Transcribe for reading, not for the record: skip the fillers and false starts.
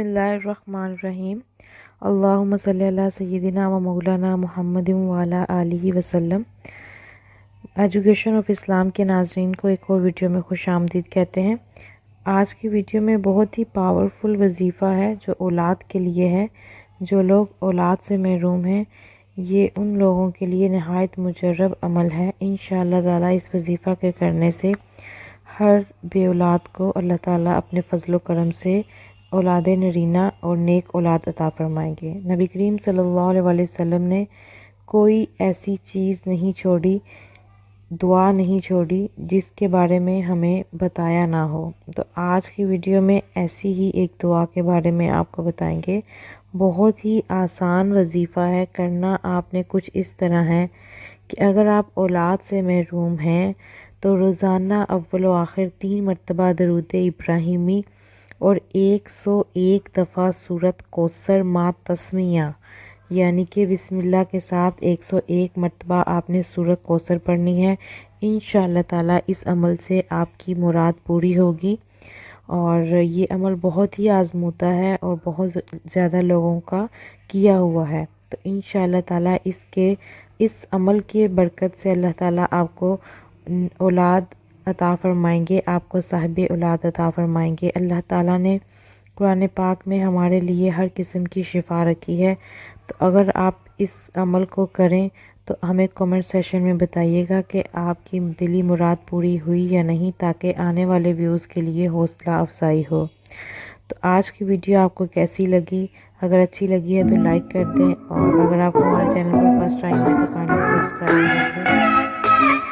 बिस्मिल्लाहिर्रहमानिर्रहीम। अल्लाहुम्मा सल्ली अला सय्यिदिना व मौलाना मुहम्मदिन व अला आलिहि वसल्लम। एजुकेशन ऑफ इस्लाम के नाज़रीन को एक और वीडियो में खुश आमदीद कहते हैं। आज की वीडियो में बहुत ही पावरफुल वजीफ़ा है जो औलाद के लिए है। जो लोग औलाद से महरूम हैं, ये उन लोगों के लिए नहायत मुजर्रब अमल है। इंशाअल्लाह ताला इस वजीफ़ा के करने से हर बे औलाद को अल्लाह ताला अपने फ़ज़ल व करम से औलाद नरीना और नेक औलाद अता फ़रमाएंगे। नबी करीम सल्लल्लाहु अलैहि वसल्लम ने कोई ऐसी चीज़ नहीं छोड़ी, दुआ नहीं छोड़ी जिसके बारे में हमें बताया ना हो। तो आज की वीडियो में ऐसी ही एक दुआ के बारे में आपको बताएंगे। बहुत ही आसान वजीफ़ा है। करना आपने कुछ इस तरह है कि अगर आप औलाद से महरूम हैं तो रोज़ाना अव्वल व आखिर 3 मरतबा दरूद इब्राहिमी और 101 दफ़ा सूरत कौसर मा तस्मिया यानी कि बिस्मिल्लाह के साथ 101 मरतबा आपने सूरत कौसर पढ़नी है। इंशाअल्लाह ताला इस अमल से आपकी मुराद पूरी होगी। और ये अमल बहुत ही आज़मूदा है और बहुत ज़्यादा लोगों का किया हुआ है। तो इंशाअल्लाह ताला इस अमल के बरकत से अल्लाह ताला आपको औलाद अता फ़रमाएंगे, आपको साहिब औलाद अता फ़रमाएंगे। अल्लाह ताला ने कुरान पाक में हमारे लिए हर किस्म की शिफा रखी है। तो अगर आप इस अमल को करें तो हमें कमेंट सेशन में बताइएगा कि आपकी दिली मुराद पूरी हुई या नहीं, ताकि आने वाले व्यूज़ के लिए हौसला अफजाई हो। तो आज की वीडियो आपको कैसी लगी? अगर अच्छी लगी है तो लाइक कर दें, और अगर आप हमारे चैनल पर फर्स्ट टाइम है तो काइंडली सब्सक्राइब करें।